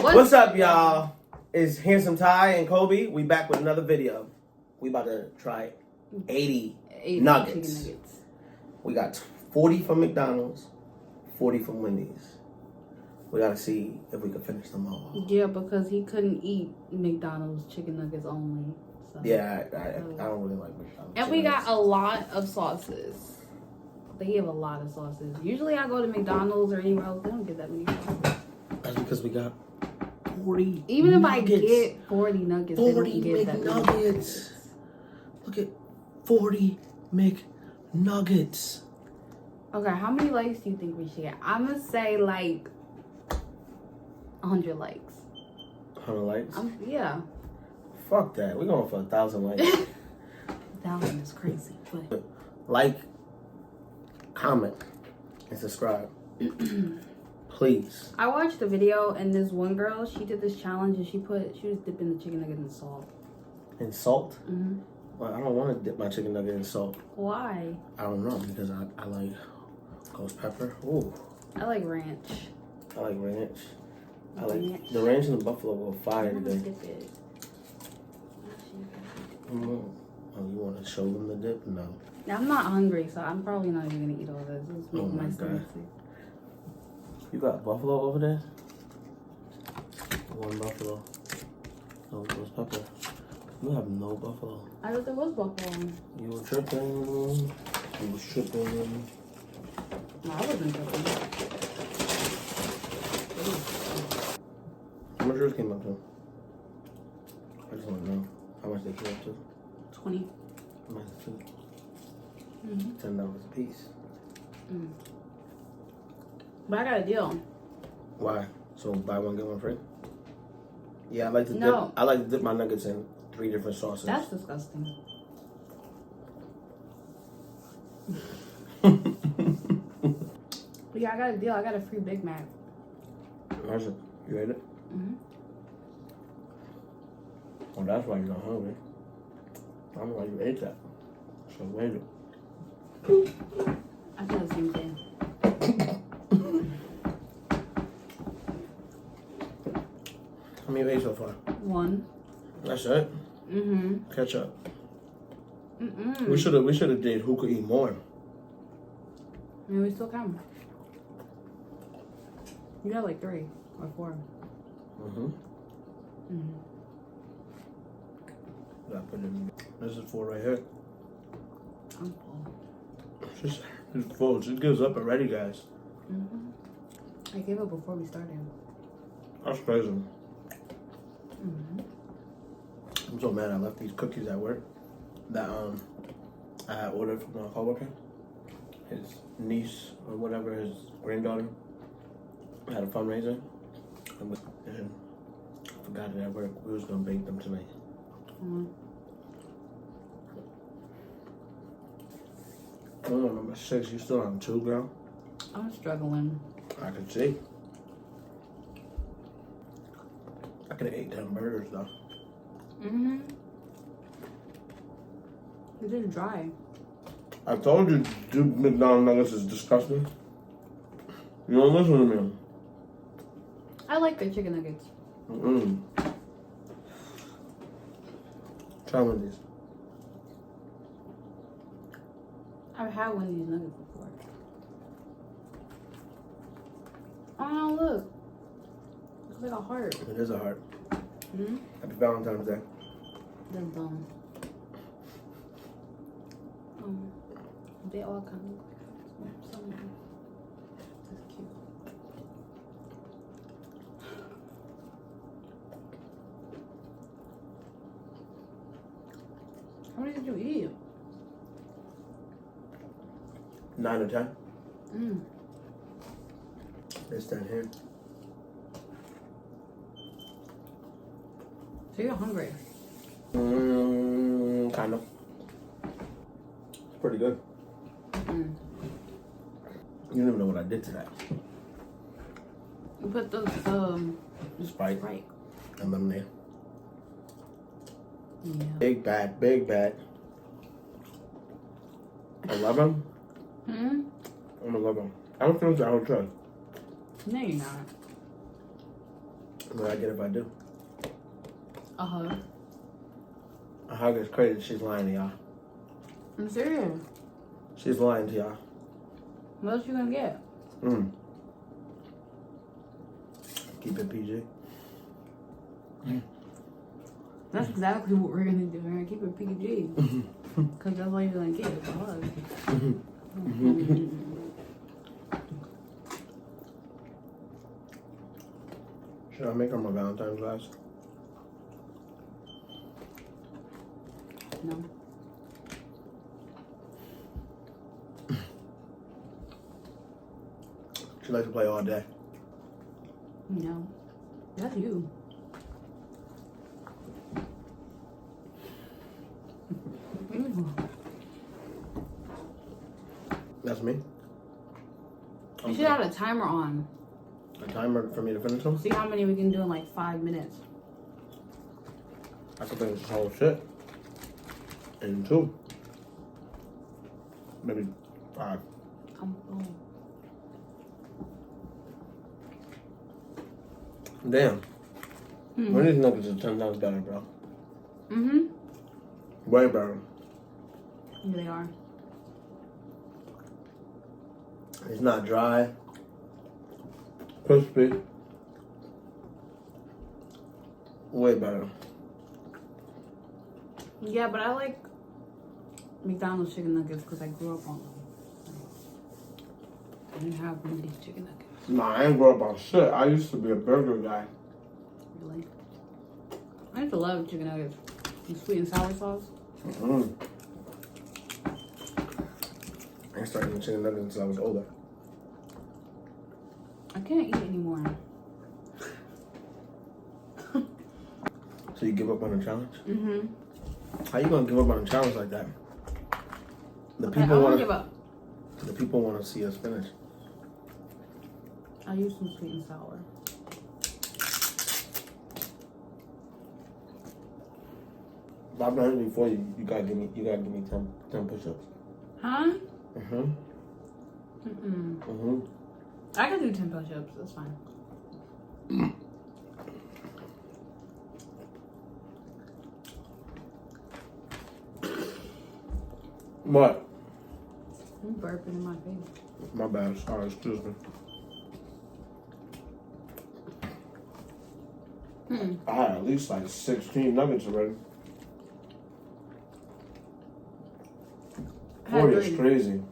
What's up, y'all? It's Handsome Ty and Kobe. We back with another video. We about to try 80 nuggets. We got 40 from McDonald's, 40 from Wendy's. We gotta see if we can finish them all. Yeah, because he couldn't eat McDonald's chicken nuggets only. So. Yeah, I don't really like McDonald's. And we got a lot of sauces. They have a lot of sauces. Usually I go to McDonald's or anywhere else, they don't get that many sauces. That's because we got 40 Even nuggets. if I get 40 nuggets, 40 they don't get that many McNuggets. Look at 40 McNuggets. Okay, how many likes do you think we should get? I'm going to say like 100 likes. 100 likes? Yeah. Fuck that. We're going for 1,000 likes. 1,000 is crazy. But like, comment, and subscribe. Please. I watched the video and this one girl, she did this challenge and she was dipping the chicken nugget in salt. In salt? Mm-hmm. Well, I don't want to dip my chicken nugget in salt. Why? I don't know, because I like ghost pepper. Ooh. I like ranch. I like ranch. I like the ranch and the buffalo go fire today. Dip it. Oh, you want to show them the dip? No. Now, I'm not hungry, so I'm probably not even going to eat all this. It's making my stomach sick. You got buffalo over there? One buffalo. No ghost pepper. You have no buffalo. I thought there was buffalo. You were tripping. You were tripping. No, I wasn't tripping. How much yours came up to? I just want to know how much they came up to. 20. Mine's two. Mm-hmm. $10 a piece. Mm. But I got a deal. Why? So buy one get one free? Yeah, I like to No. dip. I like to dip my nuggets in 3 different sauces. That's disgusting. Yeah, I got a deal. I got a free Big Mac. How's it? You ate it? Mm-hmm. Well, that's why you're not hungry. I don't know why you ate that. So wait it. I feel the same thing. How many you ate so far? 1. That's it? Mm-hmm. Catch up. Mm-mm. We should have did who could eat more. And we still can. You got like 3 or 4. Mm-hmm. Mm-hmm. I put it in. This is 4 right here. I'm full. It's full. It gives up already, guys. Mm-hmm. I gave up before we started. That's crazy. Mm-hmm. I'm so mad I left these cookies at work that I had ordered from my coworker. His niece or whatever, his granddaughter, had a fundraiser. And I forgot it at work. We was gonna bake them tonight. Mm-hmm. Number 6, you still on 2, girl? I'm struggling. I can see. I could have ate 10 burgers though. Mm-hmm. It's just dry. I told you McDonald's nuggets is disgusting. You don't listen to me. I like the chicken nuggets. Mm-mm. Try one of these. I've had one of these nuggets before. Oh, look. Looks like a heart. It is a heart. Mm-hmm. Happy Valentine's Day. That's dumb. They all kind of look like something. That's cute. How many did you eat? 9 or 10. Mm. There's 10 here. So you're hungry. Kind of. It's pretty good. Mm. You don't even know what I did to that. You put the Sprite Sprite. and lemonade. Yeah. Big bad, big bad. 11? Hmm? I'm 11. I don't finish the whole tray. No, you're not. What I get if I do? A hug. A hug is crazy. She's lying to y'all. I'm serious. She's lying to y'all. What else you gonna get? Keep it PG. That's exactly what we're gonna do. We're gonna keep it PG. Because that's all you're gonna get is a hug. Should I make her my Valentine's glass? No. She likes to play all day. No. That's you. That's me. You should have a timer on. A timer for me to finish them? See how many we can do in like 5 minutes. I could finish this whole shit in 2. Maybe 5. Damn. When these nuggets are 10 times better, bro. Way better. Yeah, they are. It's not dry. Crispy. Way better. Yeah, but I like McDonald's chicken nuggets because I grew up on them. I didn't have these chicken nuggets. Nah, I ain't grow up on shit. I used to be a burger guy. Really? I used to love chicken nuggets. And sweet and sour sauce. I started eating chicken nuggets until I was older. I can't eat anymore. So you give up on the challenge? How you gonna give up on a challenge like that? The people want to give up. The people want to see us finish. I use some sweet and sour. 5 minutes before you gotta give me 10 push-ups. Huh? I can do 10 push-ups. That's fine. What? I'm burping in my face. My bad. Sorry, excuse me. I had at least like 16 nuggets already. 40 is crazy.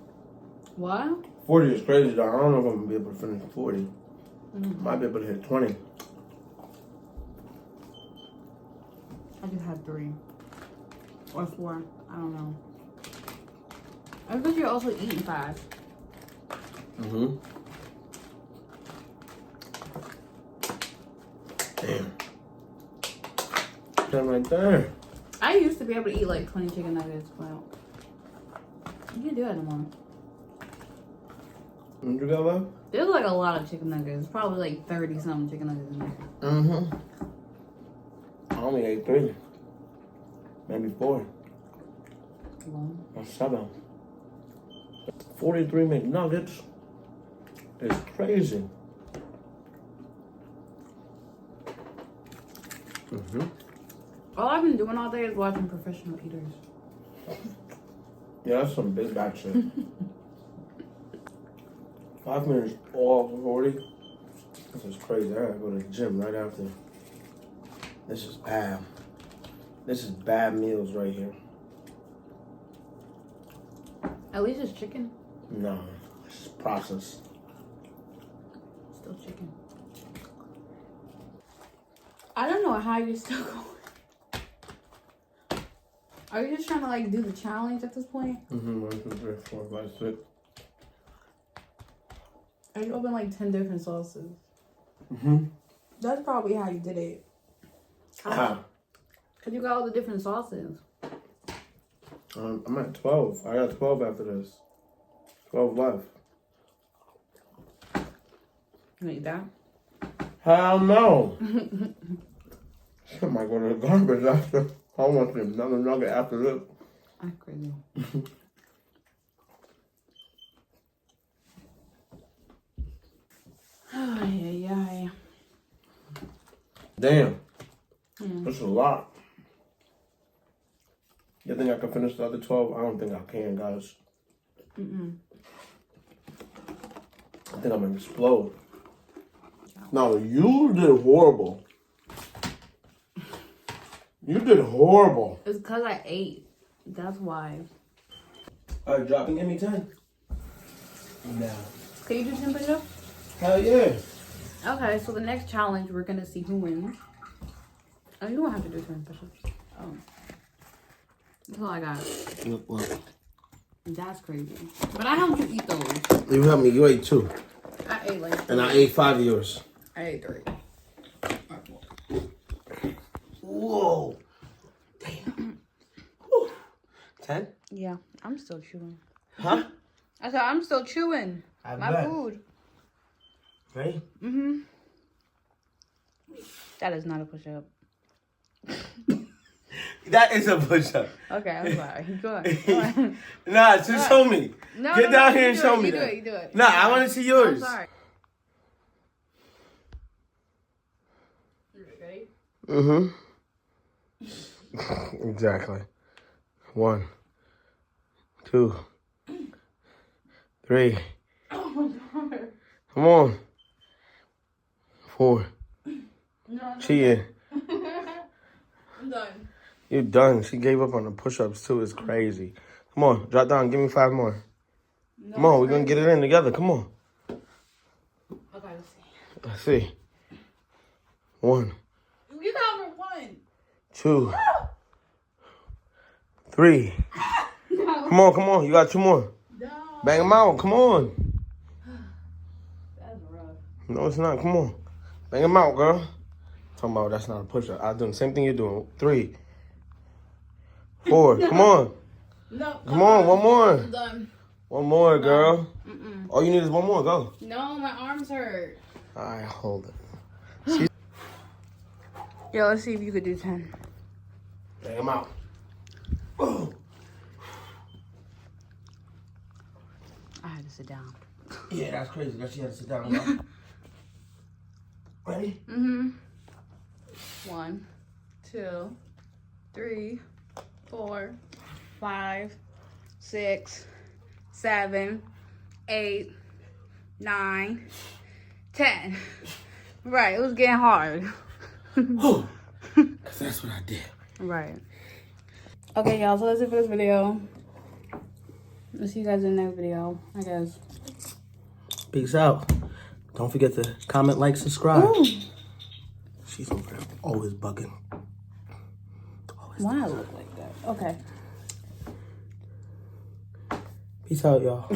What? 40 is crazy, though. I don't know if I'm gonna be able to finish 40. Might be able to hit 20. I just had 3 or 4. I don't know. I think you're also eating 5. Damn. That right there. I used to be able to eat like 20 chicken nuggets, but you can't do that anymore. What you got left? There's like a lot of chicken nuggets. Probably like 30 something chicken nuggets in there. I only ate 3. Maybe 4. Well, Or 7. 43 McNuggets is crazy. all I've been doing all day is watching Professional Eaters. Yeah, that's some big bad shit. 5 minutes all 40. This is crazy. I gotta go to the gym right after. This is bad. This is bad meals right here. At least it's chicken. No, it's processed. Still chicken. I don't know how you're still going. Are you just trying to like do the challenge at this point? 1, 2, 3, 4, 5, 6. Are you open like 10 different sauces? That's probably how you did it. How? Cause you got all the different sauces. I'm at 12. I got 12 after this. 12 left. You gonna eat that? Hell no. Shit might go to the garbage after. I want another nugget after this. That's crazy. Oh, yeah. Damn. That's a lot. You think I can finish the other 12? I don't think I can, guys. I think I'm gonna explode. No, you did horrible. You did horrible. It's because I ate. That's why. All right, drop and give me 10. No. Can you do 10 push-ups? Hell yeah. Okay, so the next challenge, we're going to see who wins. Oh, you don't have to do 10 push-ups. Oh. That's all I got. Look. That's crazy. But I helped you eat those. You helped me. You ate 2. I ate like 3. And I ate 5 of yours. I ate 3. Whoa. Damn. 10? Yeah, I'm still chewing. Huh? I said I'm still chewing my food. Ready? That is not a push-up. That is a push-up. Okay, I'm sorry. Go ahead. Nah, just show me. No, Get down here and show me you that. You do it. Nah, I want to see yours. I'm sorry. Ready? Exactly. 1, 2, 3. Oh my god. Come on. 4. No, Cheating. I'm done. You're done. She gave up on the push-ups too. It's crazy. Come on, drop down. Give me 5 more. No, Come on, we're gonna get it in together. Come on. Okay, Let's see. 1. You got over 1. 2. 3. No. Come on. You got 2 more. No. Bang them out. Come on. That's rough. No, it's not. Come on. Bang them out, girl. Talking about that's not a push-up. I'm doing the same thing you're doing. 3. 4. No. Come on. No. Come on. 1 more. I'm done. 1 more, girl. All you need is 1 more. Go. No, my arms hurt. All right, hold it. Yo, let's see if you could do 10. Bang them out. Oh. I had to sit down. Yeah, that's crazy that she had to sit down. Girl. Ready? 1, 2, 3, 4, 5, 6, 7, 8, 9, 10. Right, it was getting hard. Because that's what I did. Right. Okay, y'all, so that's it for this video. I'll see you guys in the next video, I guess. Peace out. Don't forget to comment, like, subscribe. Ooh. She's over there always bugging. Why I look like that? Okay. Peace out, y'all.